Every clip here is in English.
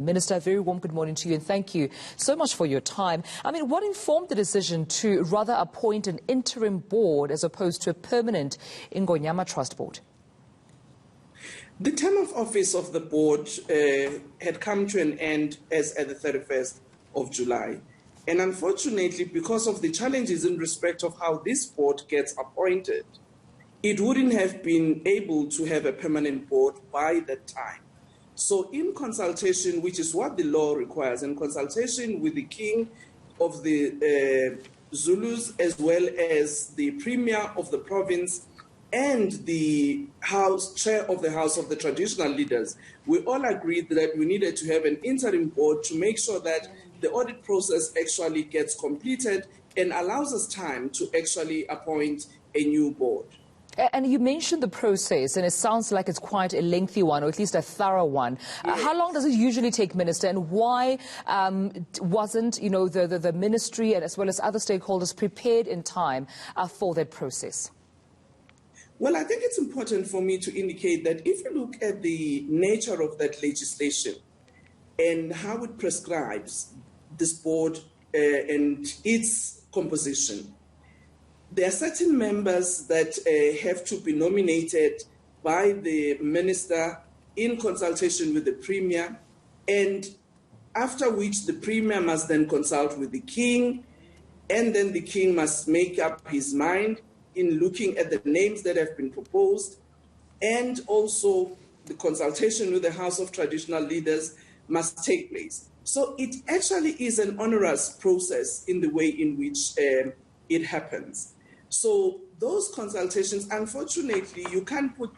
Minister, a very warm good morning to you and thank you so much for your time. I mean, what informed the decision to rather appoint an interim board as opposed to a permanent Ingonyama Trust Board? The term of office of the board had come to an end as at the 31st of July. And unfortunately, because of the challenges in respect of how this board gets appointed, it wouldn't have been able to have a permanent board by that time. So in consultation, which is what the law requires, in consultation with the King of the Zulus, as well as the Premier of the province and the Chair of the House of the Traditional Leaders, we all agreed that we needed to have an interim board to make sure that the audit process actually gets completed and allows us time to actually appoint a new board. And you mentioned the process, and it sounds like it's quite a lengthy one, or at least a thorough one. Yes. How long does it usually take, Minister, and why wasn't, the ministry and as well as other stakeholders prepared in time for that process? Well, I think it's important for me to indicate that if you look at the nature of that legislation and how it prescribes this board and its composition, there are certain members that have to be nominated by the minister in consultation with the Premier, and after which the Premier must then consult with the King, and then the King must make up his mind in looking at the names that have been proposed, and also the consultation with the House of Traditional Leaders must take place. So it actually is an onerous process in the way in which it happens. So those consultations, unfortunately, you can't put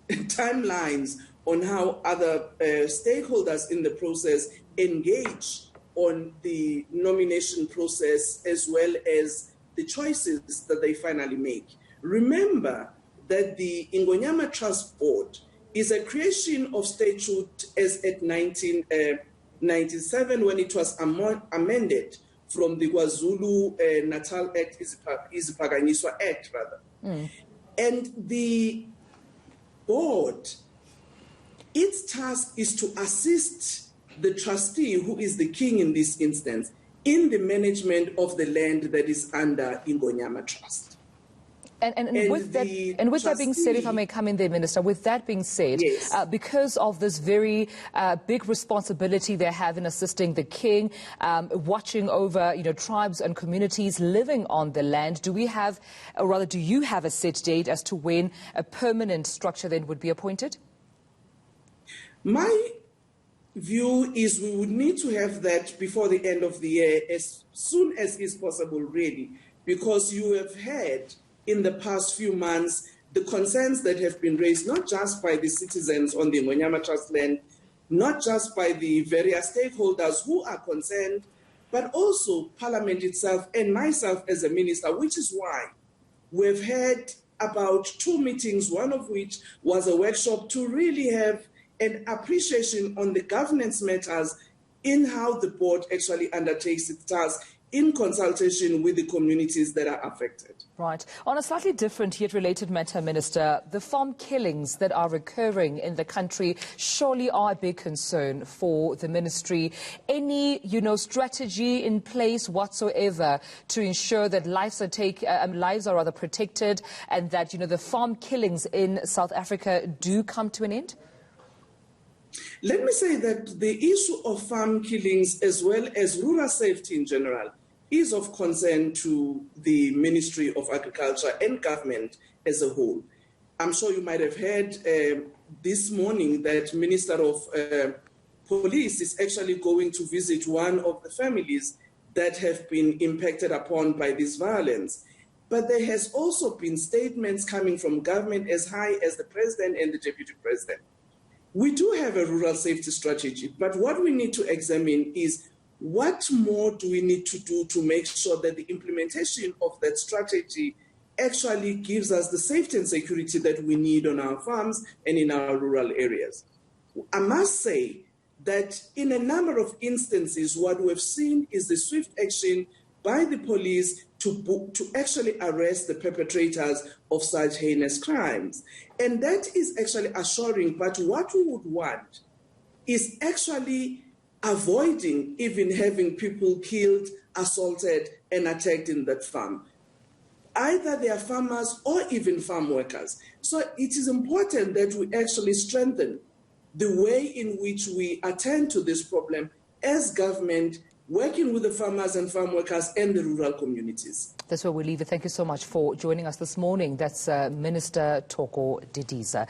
timelines on how other stakeholders in the process engage on the nomination process as well as the choices that they finally make. Remember that the Ingonyama Trust Board is a creation of statute as at 1997 when it was amended from the KwaZulu-Natal Act, Izipakanyiswa Act, rather. And the board, its task is to assist the trustee, who is the king in this instance, in the management of the land that is under Ingonyama Trust. And with that being said, if I may come in there, Minister, with that being said, yes, because of this very big responsibility they have in assisting the king, watching over, tribes and communities living on the land, do you have a set date as to when a permanent structure then would be appointed? My view is we would need to have that before the end of the year, as soon as is possible, really, because you have had in the past few months the concerns that have been raised, not just by the citizens on the Ingonyama Trust land, not just by the various stakeholders who are concerned, but also Parliament itself and myself as a minister, which is why we've had about 2 meetings, one of which was a workshop to really have an appreciation on the governance matters in how the board actually undertakes its task in consultation with the communities that are affected. Right. On a slightly different yet related matter, Minister, the farm killings that are occurring in the country surely are a big concern for the ministry. Any, strategy in place whatsoever to ensure that lives are rather protected and that, the farm killings in South Africa do come to an end? Let me say that the issue of farm killings as well as rural safety in general is of concern to the Ministry of Agriculture and government as a whole. I'm sure you might have heard this morning that Minister of Police is actually going to visit one of the families that have been impacted upon by this violence. But there has also been statements coming from government as high as the President and the Deputy President. We do have a rural safety strategy, but what we need to examine is what more do we need to do to make sure that the implementation of that strategy actually gives us the safety and security that we need on our farms and in our rural areas. I must say that in a number of instances, what we've seen is the swift action by the police to actually arrest the perpetrators of such heinous crimes. And that is actually assuring, but what we would want is actually avoiding even having people killed, assaulted, and attacked in that farm. Either they are farmers or even farm workers. So it is important that we actually strengthen the way in which we attend to this problem as government, working with the farmers and farm workers and the rural communities. That's where we leave it. Thank you so much for joining us this morning. That's Minister Thoko Didiza.